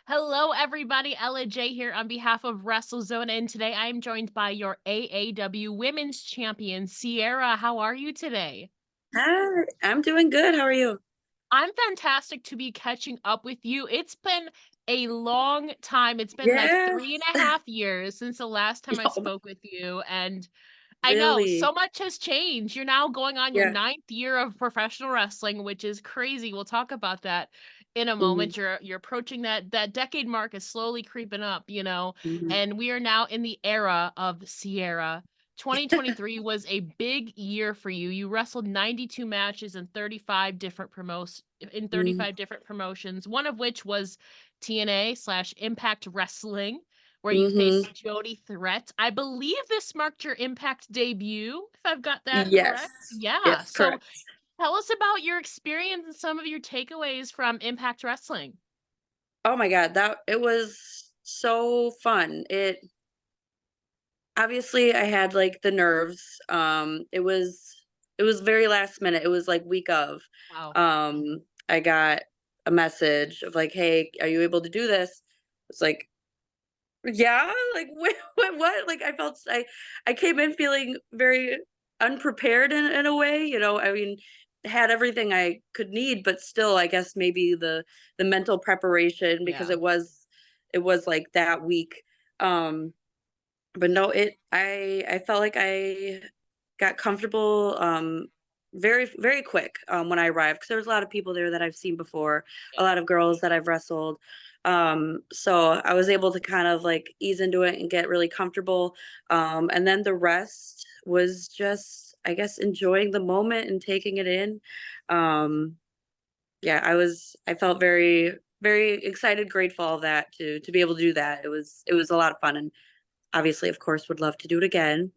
Hello, everybody. Ella J here on behalf of WrestleZone, and today I am joined by your AAW Women's Champion, Sierra. How are you today? Hi, I'm doing good. How are you? I'm fantastic to be catching up with you. It's been a long time. It's been like Yes. 3.5 years since the last time I Yo, spoke with you, and I know so really? much has changed. You're now going on your Yeah. ninth year of professional wrestling, which is crazy. We'll talk about that in a Mhm, moment. You're approaching that decade mark is slowly creeping up, mhm, and we are now in the era of Sierra. 2023 was a big year for you. You wrestled 92 matches in 35 different promotions, one of which was TNA/Impact Wrestling, where you mhm. faced Jody Threat. I believe this marked your Impact debut, if I've got that Yes. correct. Yeah. Yes, So correct. tell us about your experience and some of your takeaways from Impact Wrestling. Oh my God, that it was so fun. Obviously I had like the nerves. It was very last minute. It was like week of. Wow. I got a message of like, "Hey, are you able to do this?" It's like, yeah, like what? Like I came in feeling very unprepared in a way, I mean, had everything I could need, but still I guess maybe the mental preparation because Yeah. it was like that week. Um but no, I felt like I got comfortable very very quick when I arrived because there was a lot of people there that I've seen before, a Yeah. lot of girls that I've wrestled. So I was able to kind of like ease into it and get really comfortable. And then the rest was just, I guess, enjoying the moment and taking it in. Um, yeah, I felt very very excited, grateful of that to be able to do that. It was a lot of fun, and obviously, of course, would love to do it again.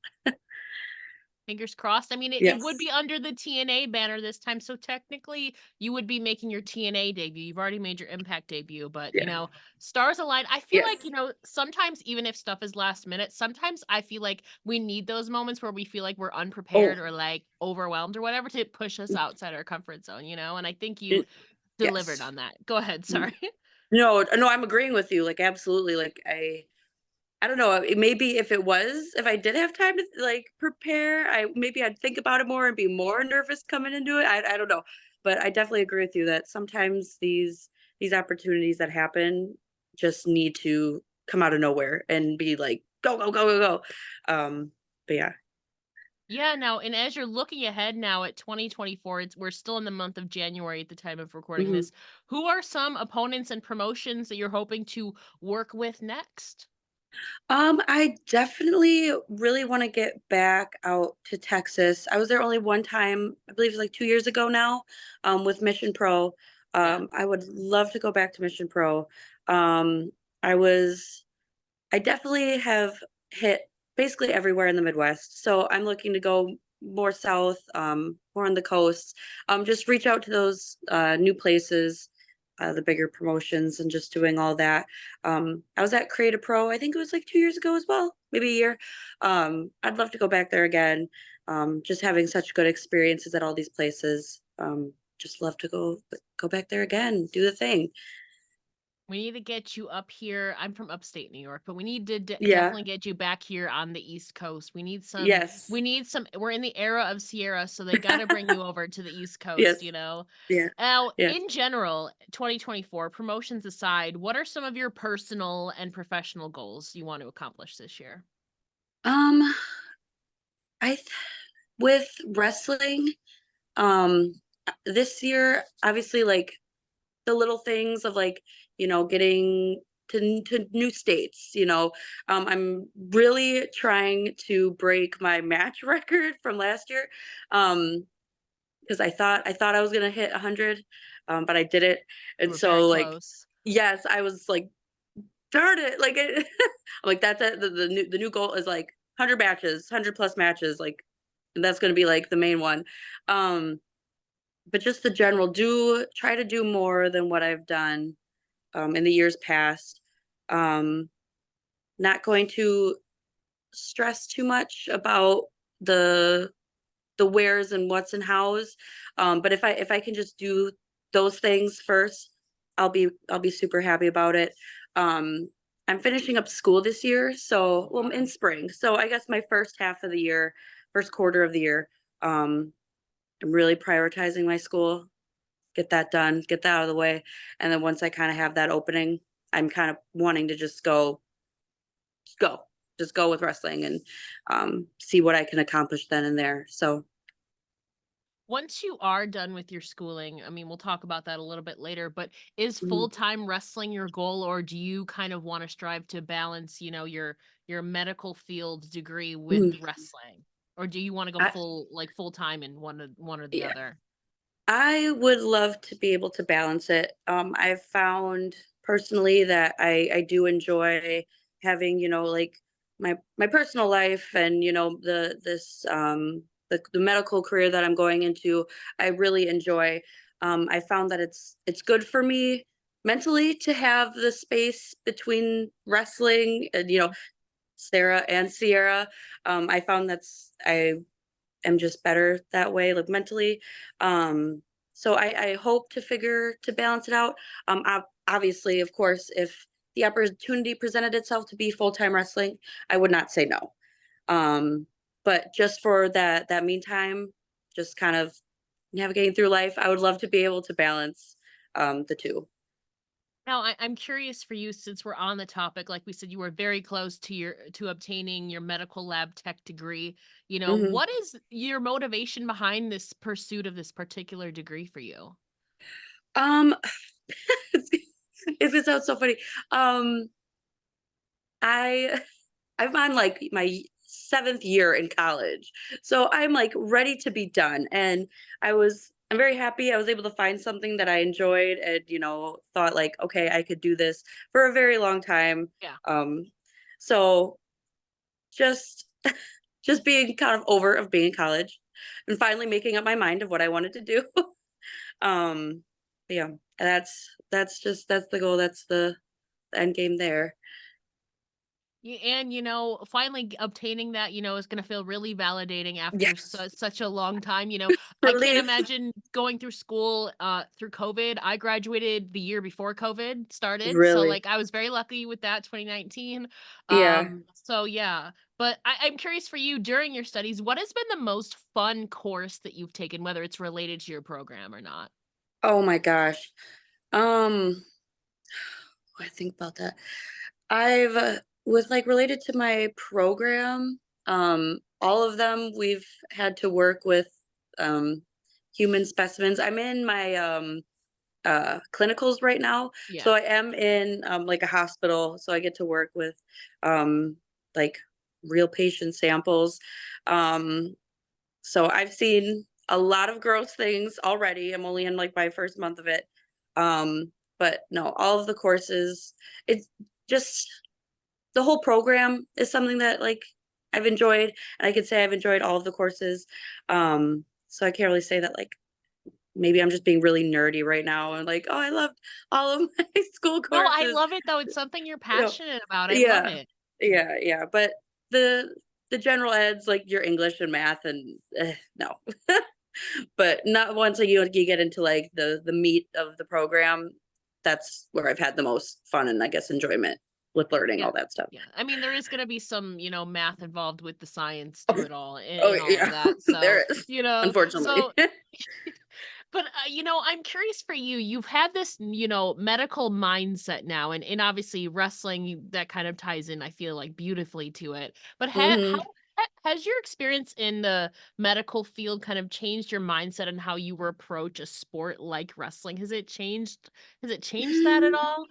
Fingers crossed. I mean, it would be Yes. under the TNA banner this time, so technically you would be making your TNA debut. You've already made your Impact debut, but Yeah. stars align. I feel like, Yes. sometimes even if stuff is last minute, sometimes I feel like we need those moments where we feel like we're unprepared Oh, or like overwhelmed or whatever to push us outside our comfort zone, and I think you it delivered yes. on that. Go ahead, Mm. sorry. No, I'm agreeing with you, like, absolutely, like, I don't know, it maybe if I did have time to, like, prepare, maybe I'd think about it more and be more nervous coming into it, I don't know, but I definitely agree with you that sometimes these opportunities that happen just need to come out of nowhere and be like, "Go, go, go, go, go." But yeah. Yeah, now, and as you're looking ahead now at 2024, we're still in the month of January at the time of recording Mhm. this. Who are some opponents and promotions that you're hoping to work with next? I definitely really want to get back out to Texas. I was there only one time, I believe it's like 2 years ago now, with Mission Pro. Yeah. I would love to go back to Mission Pro. Um, I was, I definitely have hit basically everywhere in the Midwest. So I'm looking to go more south, more on the coast. Just reach out to those new places, the bigger promotions, and just doing all that. I was at Create a Pro, I think it was like 2 years ago as well, maybe a year. I'd love to go back there again. Just having such good experiences at all these places. Just love to go back there again, do the thing. We need to get you up here. I'm from upstate New York, but we need to Yeah. definitely get you back here on the East Coast. Yes. We're in the era of Sierra, so they got to bring you over to the East Yes. Coast. Yeah. Now, Yes. in general, 2024, promotions aside, what are some of your personal and professional goals you want to accomplish this year? Um, I th with wrestling, um, this year, obviously, like, the little things of, like, getting to new states, I'm really trying to break my match record from last year, because I thought I was gonna hit 100, but I didn't, You and were very so, like, close. yes, I was like, "Darn it," like, I'm like, "That's it, the new goal is, like, 100 matches, 100 plus matches," like, and that's gonna be, like, the main one, um, but just the general do try to do more than what I've done, in the years past, um, not going to stress too much about the the wheres and what's and hows, but if I can just do those things first, I'll be super happy about it. Um, I'm finishing up school this year, so well in Wow. spring. So I guess my first half of the year, first quarter of the year, um, I'm really prioritizing my school, get that done, get that out of the way, and then once I kind of have that opening, I'm kind of wanting to just go, just go with wrestling and see what I can accomplish then and there. So, Once you are done with your schooling, I mean, we'll talk about that a little bit later, but is mhm, full-time wrestling your goal, or do you kind of want to strive to balance, your medical field degree with mhm. wrestling? Or do you want to go I, full-time in one or the yeah. other? I would love to be able to balance it. I've found personally that I do enjoy having, like my personal life and, the medical career that I'm going into, I really enjoy. I found that it's good for me mentally to have the space between wrestling and, Mhm. Sarah and Sierra. I found I am just better that way, like mentally. So I hope to figure to balance it out. Obviously, of course, if the opportunity presented itself to be full time wrestling, I would not say no. Um, but just for that meantime, just kind of navigating through life, I would love to be able to balance the two. Now, I'm curious for you, since we're on the topic, like we said, you were very close to obtaining your medical lab tech degree. Hmm. What is your motivation behind this pursuit of this particular degree for you? Um, it sounds so funny. Um, I I'm on like my seventh year in college. So I'm like ready to be done. And I'm very happy I was able to find something that I enjoyed and, thought like, okay, I could do this for a very long time. Yeah. Um, so just just being kind of over of being in college and finally making up my mind of what I wanted to do. um yeah, that's the goal. That's the end game there. And finally obtaining that, is going to feel really validating after Yes. such a long time. I can't Relief. imagine going through school through COVID. I graduated the year before COVID started, so Really. like I was very lucky with that 2019. Yeah. So yeah, but I'm curious for you during your studies, what has been the most fun course that you've taken, whether it's related to your program or not? Oh my gosh. Um, I think about that. I've with like related to my program, all of them we've had to work with um human specimens. I'm in my clinicals right now. So Yeah. I am in like a hospital, so I get to work with um like real patient samples. Um So I've seen a lot of gross things already. I'm only in like my first month of it. But no, all of the courses, it's just the whole program is something that like I've enjoyed, and I could say I've enjoyed all of the courses. So I can't really say that like maybe I'm just being really nerdy right now and like, oh, I loved all of my school No, I courses. love it though. It's something you're You know, passionate about. I love yeah, it. yeah. But the the general eds like your English and math and no. But not once you get into like the meat of the program, that's where I've had the most fun and I guess enjoyment with learning Yeah. all that stuff. Yeah. I mean, there is gonna be some, math involved with the science to Oh, it all oh and all of yeah, that. So, there is, you know, unfortunately. so but I'm curious for you. You've had this, medical mindset now, and obviously wrestling that kind of ties in, I feel like, beautifully to it. But Hmm. has your experience in the medical field kind of changed your mindset and how you approach a sport like wrestling? Has it changed that at all?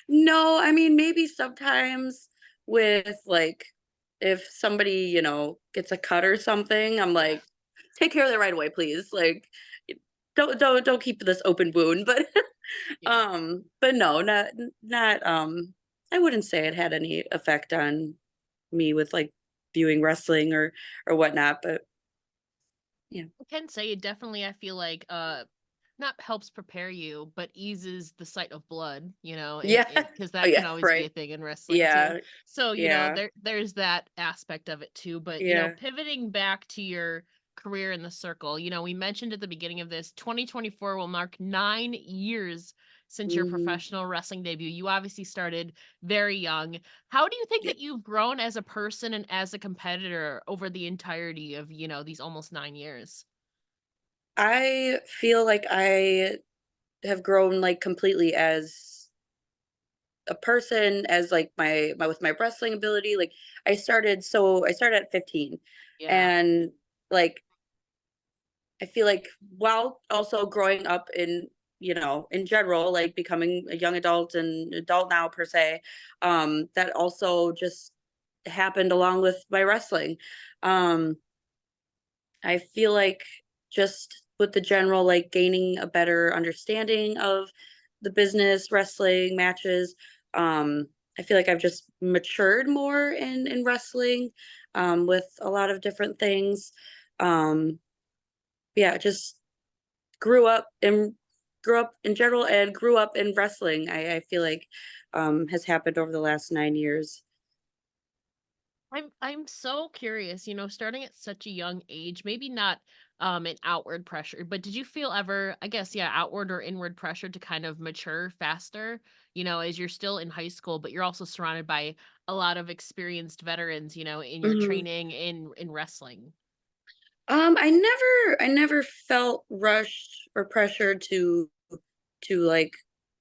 No, I mean maybe sometimes with like if somebody gets a cut or something, I'm Yeah. like, take care of that right away, please. Like, don't keep this open wound. But Yeah. but no, not I wouldn't say it had any effect on me with like viewing wrestling or whatnot. But yeah. I can say it definitely, I feel like, not helps prepare you, but eases the sight of blood, Yeah. and because Oh that can yeah, always be right. a thing in wrestling too. Yeah. So, Yeah. there's that aspect of it too. But, Yeah. pivoting back to your career in the circle, we mentioned at the beginning of this, 2024 will mark 9 years since your Mhm. professional wrestling debut. You obviously started very young. How do you think Yeah. that you've grown as a person and as a competitor over the entirety of, these almost 9 years? I feel like I have grown, like, completely as a person, as, like, my with my wrestling ability. Like, I started at 15, Yeah. and, like, I feel like while also growing up in, in general, like, becoming a young adult and adult now per se, that also just happened along with my wrestling. Um, I feel like just with the general, like, gaining a better understanding of the business, wrestling matches, um, I feel like I've just matured more in wrestling, with a lot of different things. Um, yeah, just grew up in grew up in general and grew up in wrestling. I feel like has happened over the last 9 years. I'm so curious, starting at such a young age, maybe not an outward pressure, but did you feel ever, I guess, yeah, outward or inward pressure to kind of mature faster, as you're still in high school, but you're also surrounded by a lot of experienced veterans, in your Mhm. training in wrestling? I never felt rushed or pressured to like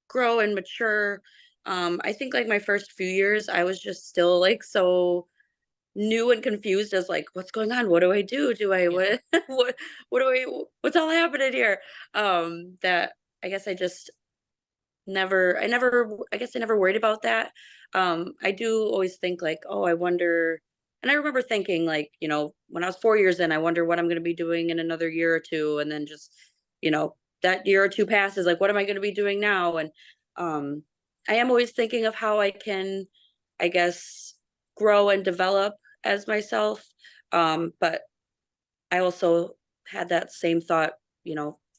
grow and mature. I think like my first few years, I was just still like so new and confused as like, what's going on? What do I do? Do I Yeah. what what do I what's all happening here? That I guess I guess I never worried about that. I do always think like, oh, I wonder, and I remember thinking like, when I was 4 years in, I wonder what I'm going to be doing in another year or two, and then just, you know, that year or two passes, like, what am I going to be doing now? And um, I am always thinking of how I can, I guess, grow and develop as myself. But I also had that same thought,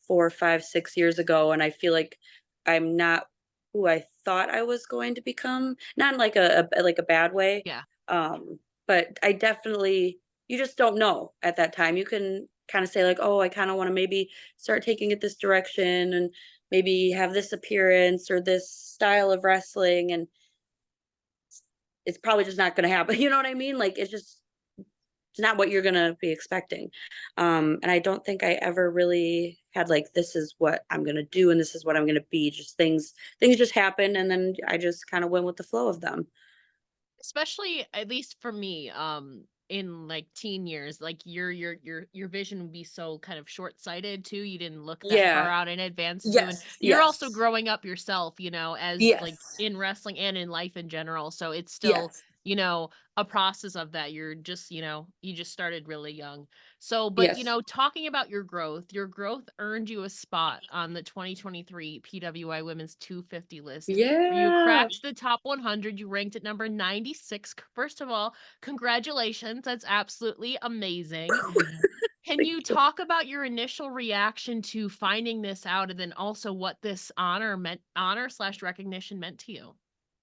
4, 5, 6 years ago, and I feel like I'm not who I thought I was going to become. Not in like a bad way, Yeah. um, but I definitely you just don't know at that time. You can kind of say like, "Oh, I kind of want to maybe start taking it this direction and maybe have this appearance or this style of wrestling," and it's probably just not going to happen. You know what I mean? Like it's not what you're gonna be expecting. And I don't think I ever really had like, this is what I'm gonna do and this is what I'm gonna be. Just things just happen and then I just kind of went with the flow of them. Especially, at least for me, in like teen years, like your vision would be so kind of short-sighted too. You didn't look that far Yeah. out in advance too. And Yes. you're also Yes. growing up yourself, as like Yes. in wrestling and in life in general. So it's still, Yes. a process of that. You're just, you just started really young. So, but Yes. talking about your growth earned you a spot on the 2023 PWI Women's 250 list, where you Yeah. cracked the top 100. You ranked at number 96. First of all, congratulations. That's absolutely amazing. Can Thank you you. talk about your initial reaction to finding this out and then also what this honor slash recognition meant to you?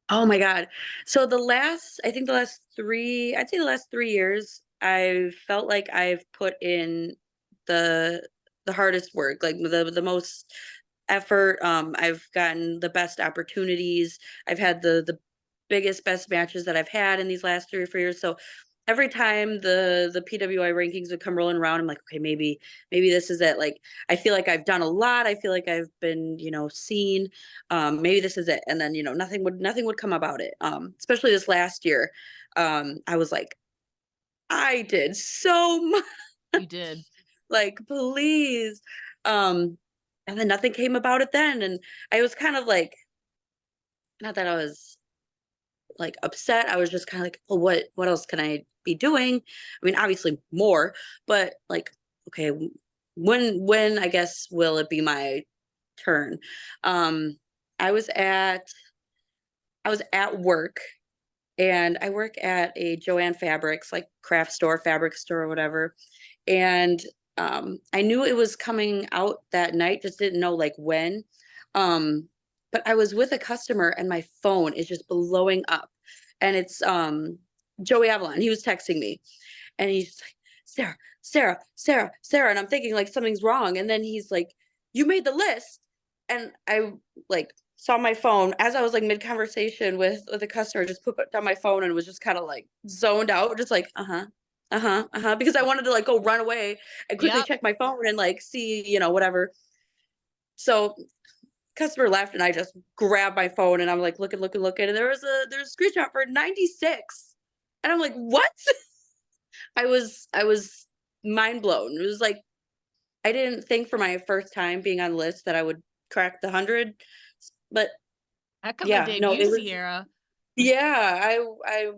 Oh my God. So I think I'd say the last 3 years, I've felt like I've put in the the hardest work, like the most effort. I've gotten the best opportunities. I've had the biggest, best matches that I've had in these last 3 or 4 years. So every time the PWI rankings would come rolling around, I'm like, okay, maybe this is it. Like I feel like I've done a lot. I feel like I've been, seen. Maybe this is it. And then, nothing would come about it. Especially this last year. I was like, I did so much, You did. like, please. Um, and then nothing came about it then. And I was kind of like, not that I was like upset. I was just kind of like, well, what else can I be doing? I mean, obviously more, but like, okay, when I guess will it be my turn? Um, I was at I was at work, and I work at a Joanne Fabrics, like, craft store, fabric store, or whatever. And I knew it was coming out that night, just didn't know like when. Um, but I was with a customer, and my phone is just blowing up, and it's Joey Avalon. He was texting me, and he's like, Sarah, Sarah, Sarah, Sarah, and I'm thinking like something's wrong, and then he's like, you made the list, and I like saw my phone as I was like mid conversation with the customer, just put down my phone and was just kind of like zoned out, just like, because I wanted to like go run away and quickly Yep. check my phone and like see, whatever. So customer left and I just grabbed my phone and I'm like looking, and there's a screenshot for 96. And I'm like, what? I was mind blown. It was like I didn't think for my first time being on the list that I would crack the 100. But Heck of a yeah, no, debut, it was Sierra. yeah, I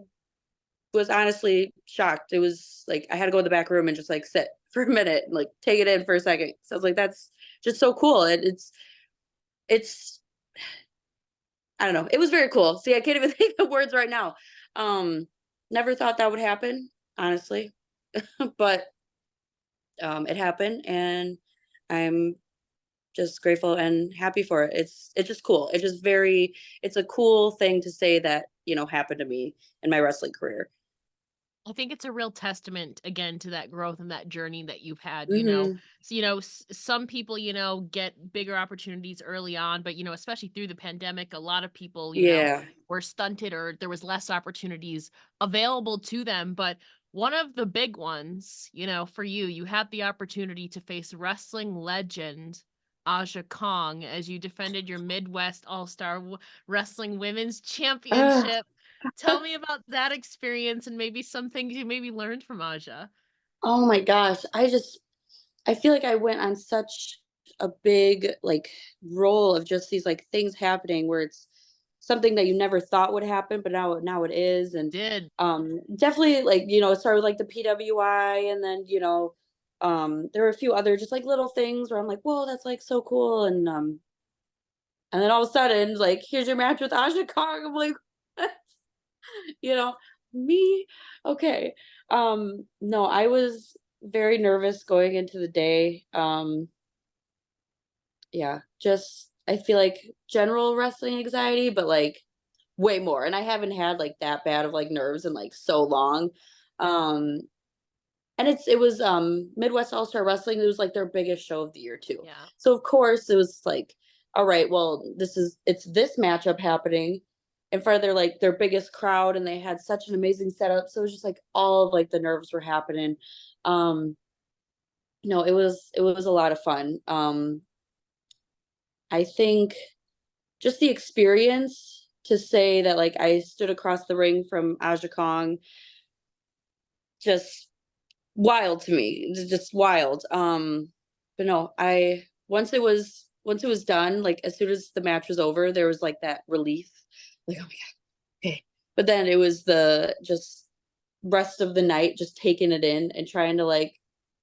was honestly shocked. It was like I had to go in the back room and just like sit for a minute and like take it in for a second. So I was like, that's just so cool. It's I don't know. It was very cool. See, I can't even think of words right now. Um, Never thought that would happen, honestly. But it happened, and I'm just grateful and happy for it. It's just cool. It's a cool thing to say that, happened to me in my wrestling career. I think it's a real testament again to that growth and that journey that you've had, you know. Mhm. So, some people, get bigger opportunities early on, but especially through the pandemic, a lot of people, Yeah. were stunted or there was less opportunities available to them. But one of the big ones, for you, you had the opportunity to face wrestling legend Aja Kong as you defended your Midwest All-Star Wrestling Women's Ah, Championship. Tell me about that experience and maybe some things you maybe learned from Aja. oh my gosh. I feel like I went on such a big like role of just these like things happening where it's something that you never thought would happen, but now it is. And Did. definitely like, it started with like the PWI, and then, there were a few other just like little things where I'm like, whoa, that's like so cool. And then all of a sudden, like, here's your match with Aja Kong. I'm like, you know, me? Okay. No, I was very nervous going into the day. Yeah, just I feel like general wrestling anxiety, but like way more. And I haven't had like that bad of like nerves in like so long. Um and it was Midwest All Star Wrestling. It was like their biggest show of the year too. Yeah. So of course it was like, all right, well, it's this matchup happening in front of their biggest crowd, and they had such an amazing setup. So it was just like all of like the nerves were happening. Um no, it was a lot of fun. I think just the experience to say that like I stood across the ring from Aja Kong, just wild to me. It's just wild. But no, I once it was done, like as soon as the match was over, there was like that relief. Like, oh my god, okay. But then it was the just rest of the night just taking it in and trying to like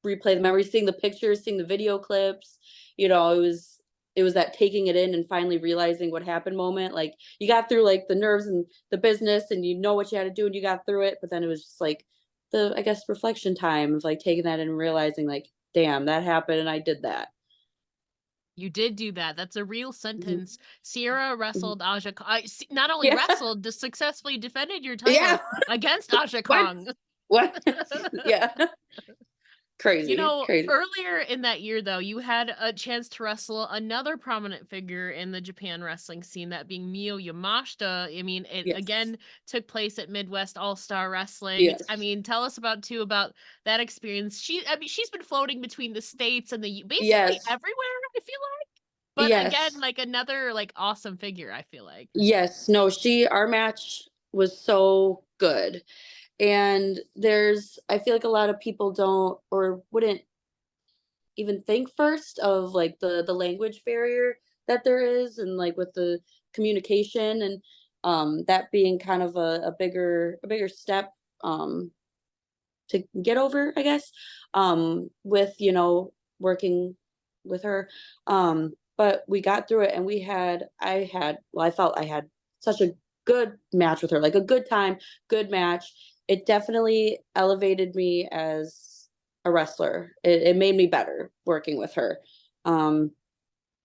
replay the memories, seeing the pictures, seeing the video clips. It was that taking it in and finally realizing what happened moment. Like you got through like the nerves and the business and you know what you had to do and you got through it, but then it was just like the I guess reflection time of like taking that in and realizing like, damn, that happened and I did that. You did do that. That's a real Mhm, sentence. Sierra mhm. wrestled Aja not only Yeah. wrestled, just successfully defended your Yeah. title against Aja What? Kong. What? Yeah. Crazy. Earlier in that year, though, you had a chance to wrestle another prominent figure in the Japan wrestling scene, that being Mio Yamashita. I mean, it Yes. again took place at Midwest All Star Wrestling. I Yes. mean, tell us about that experience. She's been floating between the states and basically Yes. everywhere, I feel like. But again, Yes. like another like awesome figure, I feel like. Yes. No, our match was so good. And I feel like a lot of people don't or wouldn't even think first of like the language barrier that there is, and like with the communication, and that being kind of a bigger step um to get over, I guess, with working with her. But we got through it, and I felt I had such a good match with her, like a good time, good match. It definitely elevated me as a wrestler. It made me better working with her. Um,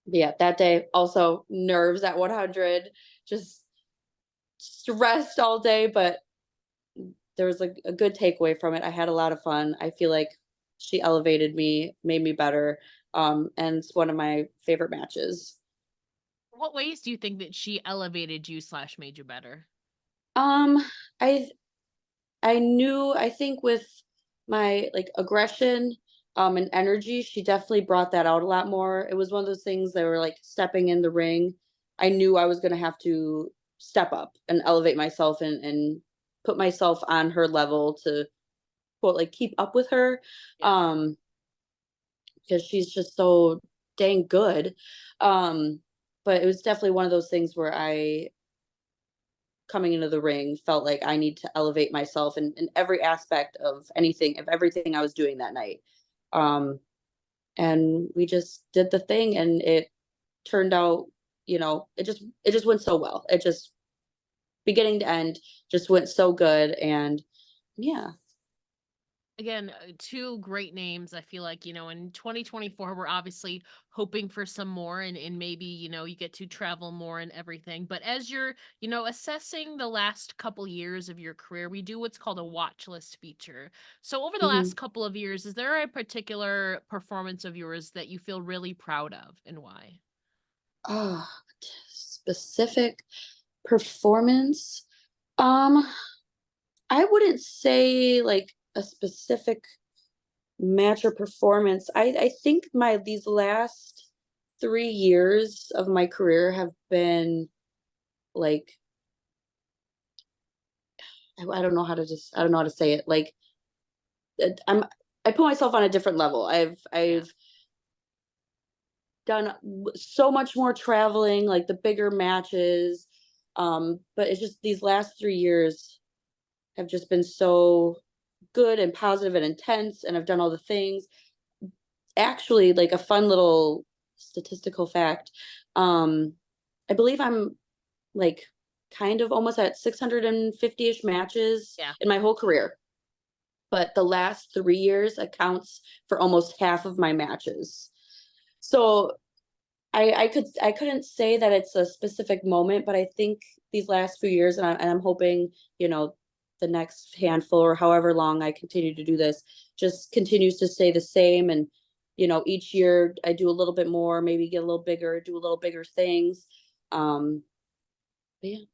but yeah, that day also nerves at 100, just stressed all day, but there was like a good takeaway from it. I had a lot of fun. I feel like she elevated me, made me better. And it's one of my favorite matches. What ways do you think that she elevated you slash made you better? Um, I I knew, I think with my like aggression, and energy, she definitely brought that out a lot more. It was one of those things that were like stepping in the ring. I knew I was gonna have to step up and elevate myself and put myself on her level to quote like keep up with her. Yeah. Um, because she's just so dang good. Um, but it was definitely one of those things where I coming into the ring felt like I need to elevate myself in every aspect of anything of everything I was doing that night. Um, and we just did the thing and it turned out, it just went so well. It just beginning to end just went so good and yeah. Again, two great names. I feel like, in 2024, we're obviously hoping for some more and maybe, you get to travel more and everything. But as you're, assessing the last couple years of your career, we do what's called a watch list feature. So over the Hmm. last couple of years, is there a particular performance of yours that you feel really proud of and why? Oh, specific performance. Um, I wouldn't say like a specific match or performance. I think my these last 3 years of my career have been like I don't know how to just I don't know how to say it. Like I'm I put myself on a different level. Yeah. I've done so much more traveling, like the bigger matches. But it's just these last 3 years have just been so good and positive and intense, and I've done all the things. Actually, like a fun little statistical fact. Um, I believe I'm like kind of almost at 650-ish matches Yeah. in my whole career, but the last 3 years accounts for almost half of my matches. So I couldn't say that it's a specific moment, but I think these last few years, and I'm hoping, you know, the next handful or however long I continue to do this, just continues to stay the same. And, each year I do a little bit more, maybe get a little bigger, do a little bigger things. Um, but yeah.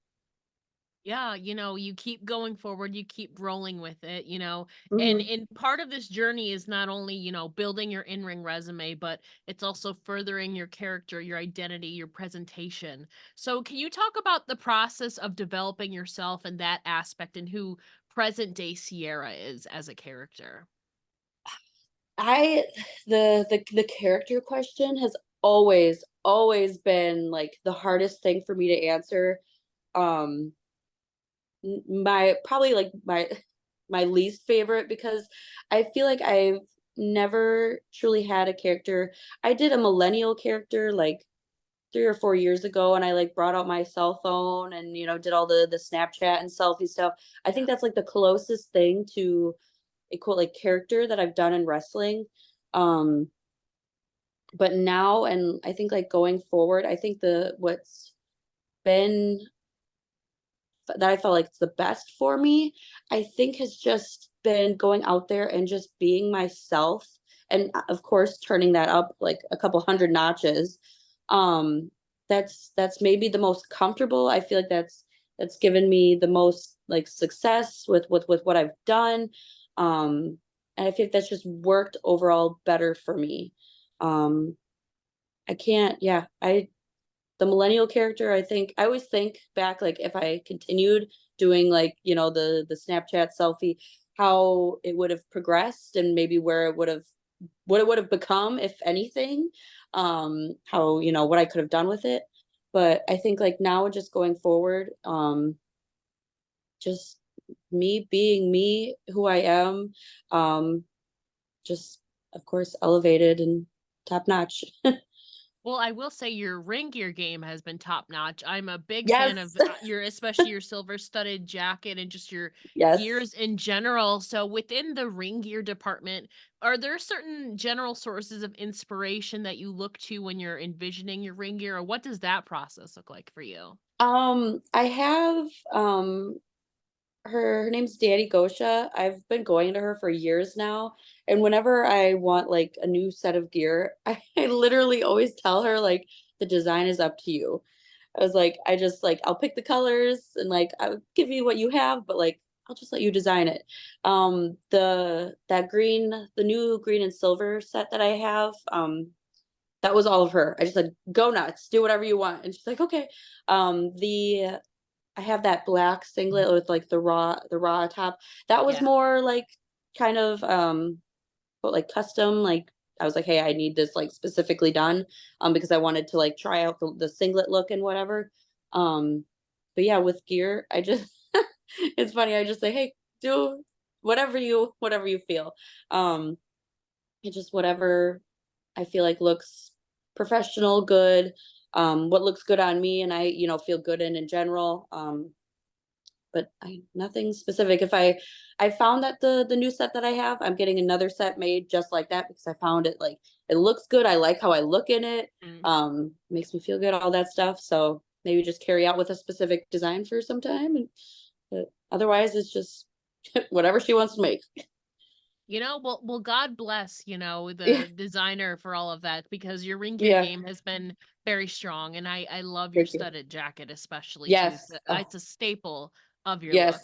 Yeah, you keep going forward, you keep rolling with it, and Hmm. and part of this journey is not only, building your in-ring resume, but it's also furthering your character, your identity, your presentation. So, can you talk about the process of developing yourself and that aspect and who present day Sierra is as a character? I the character question has always been like the hardest thing for me to answer. Um, my probably like my least favorite because I feel like I've never truly had a character. I did a millennial character like 3 or 4 years ago, and I like brought out my cell phone and did all the Snapchat and selfie stuff. I think Yeah. that's like the closest thing to a quote like character that I've done in wrestling. Um, but now and I think like going forward, I think the what's been that I felt like it's the best for me, I think has just been going out there and just being myself. And of course, turning that up like a couple hundred notches. Um, that's maybe the most comfortable. I feel like that's given me the most like success with what I've done. And I think that's just worked overall better for me. Um, I can't, yeah, the millennial character, I think I always think back like if I continued doing like the Snapchat selfie, how it would have progressed and maybe where it would have what it would have become if anything. How what I could have done with it. But I think like now just going forward, just me being me, who I am, um just of course elevated and top notch. Well, I will say your ring gear game has been top notch. I'm a big fan Yes. of your, especially your silver studded jacket and just your Yes. gears in general. So within the ring gear department, are there certain general sources of inspiration that you look to when you're envisioning your ring gear, or what does that process look like for you? I have her name's Daddy Gosha. I've been going to her for years now, and whenever I want like a new set of gear, I literally always tell her like the design is up to you. I was like, I just like I'll pick the colors and like I'll give you what you have, but like I'll just let you design it. The new green and silver set that I have, that was all of her. I just said, go nuts, do whatever you want. And she's like, okay. The I have that black singlet with like the raw top. That was Yeah. more like kind of but like custom, like I was like, hey, I need this like specifically done, because I wanted to like try out the singlet look and whatever. Um, but yeah, with gear, I just it's funny. I just say, hey, do whatever you feel. Um, it's just whatever I feel like looks professional, good. What looks good on me, and I feel good in general. But I nothing specific. If I found that the new set that I have, I'm getting another set made just like that because I found it like it looks good. I like how I look in it. Mm. Makes me feel good, all that stuff. So maybe just carry out with a specific design for some time, and but otherwise it's just whatever she wants to make. Well, God bless, Yeah, the designer for all of that because your ring gear yeah. game has been very strong, and I love your Thank you. studded jacket especially too. Yes. It's a staple of your Yes. look.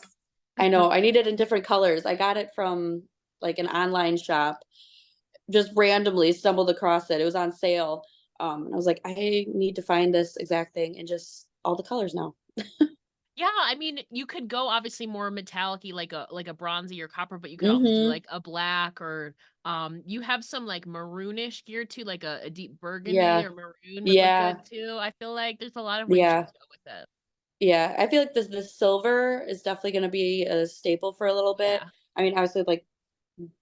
I know. I need it in different colors. I got it from like an online shop. Just randomly stumbled across it. It was on sale. And I was like, I need to find this exact thing and just all the colors now. Yeah, I mean, you could go obviously more metallic-y like a bronzy or copper, but you could also do Mhm. like a black or you have some like maroonish gear too, like a deep burgundy Yeah. or maroon would look Yeah. good too. I feel like there's a lot of ways you Yeah. could go with it. Yeah. I feel like this silver is definitely gonna be a staple for a little bit. Yeah. I mean, obviously like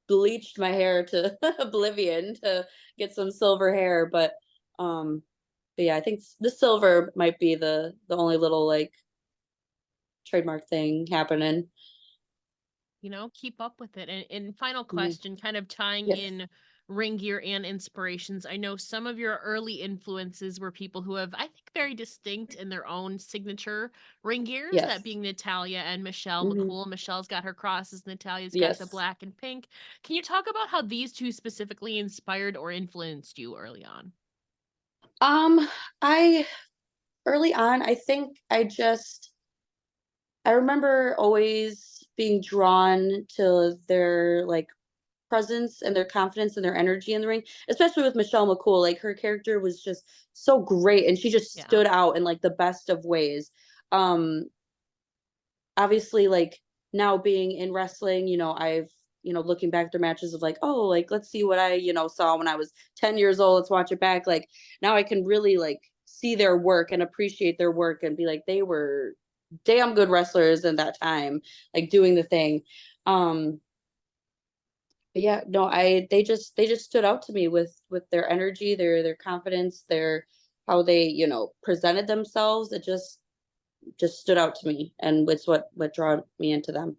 bleached my hair to oblivion to get some silver hair, but yeah, I think the silver might be the only little like trademark thing happening. Keep up with it. And final Yeah. question, kind of tying Yes. in ring gear and inspirations. I know some of your early influences were people who have, I think, very distinct in their own signature ring gears, that Yes. being Natalia and Michelle Mhm. McCool. Michelle's got her crosses, Natalia's got the Yes. black and pink. Can you talk about how these two specifically inspired or influenced you early on? Um, I early on, I think I remember always being drawn to their like presence and their confidence and their energy in the ring, especially with Michelle McCool. Like her character was just so great and she just Yeah. stood out in like the best of ways. Um, Obviously like now being in wrestling, I've looking back at their matches of like, oh, like let's see what I saw when I was 10 years old, let's watch it back. Like now I can really like see their work and appreciate their work and be like they were damn good wrestlers in that time, like doing the thing. um but yeah, no, I they just stood out to me with their energy, their confidence, their how they presented themselves. It just stood out to me, and it's what drew me into them.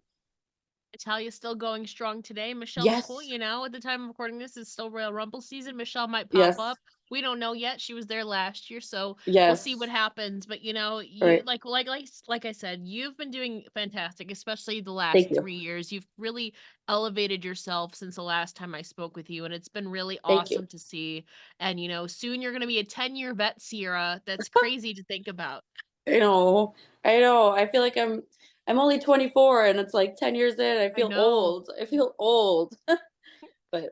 Italia's still going strong today. Michelle McCool, Yes. at the time of recording this, is still Royal Rumble season. Michelle might pop Yes. up. We don't know yet. She was there last year, so we'll see what Yes. happens. But you Right. like I said, you've been doing fantastic, especially the last Thank you. 3 years. You've really elevated yourself since the last time I spoke with you, and it's been really Thank you. awesome to see. And soon you're gonna be a 10-year vet, Sierra. That's crazy to think about. I know. I know. I feel like I'm only 24 and it's like 10 years in, I I feel know. old. I feel old. But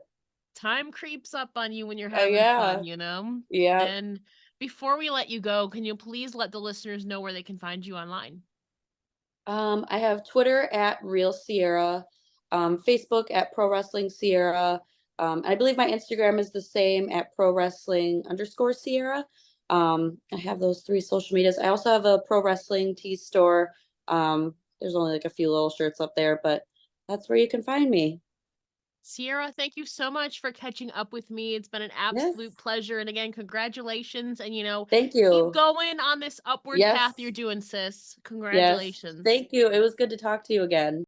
Time creeps up on you when you're having yeah. fun. Yeah. And before we let you go, can you please let the listeners know where they can find you online? I have Twitter at Real Sierra, Facebook at Pro Wrestling Sierra. And I believe my Instagram is the same at Pro Wrestling underscore Sierra. I have those three social medias. I also have a Pro Wrestling tee store. There's only like a few little shirts up there, but that's where you can find me. Sierra, thank you so much for catching up with me. It's been an Yes. absolute pleasure. And again, congratulations. And, Thank keep you. going on this upward path you're Yes. doing, sis. Yes. Congratulations. Thank you. It was good to talk to you again.